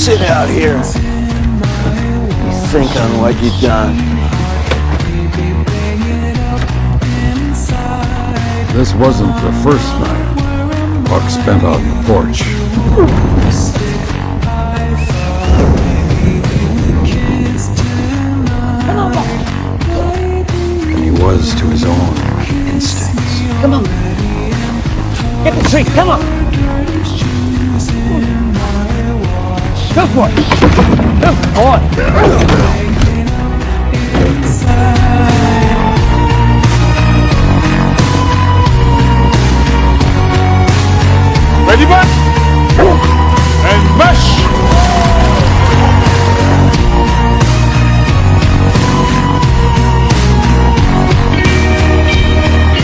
sit out here. You think on what you've done. This wasn't the first night Buck spent on the porch. And he was to his own instincts. Come on. Get the tree, come on. Go for it. Good boy. Ready, Buck?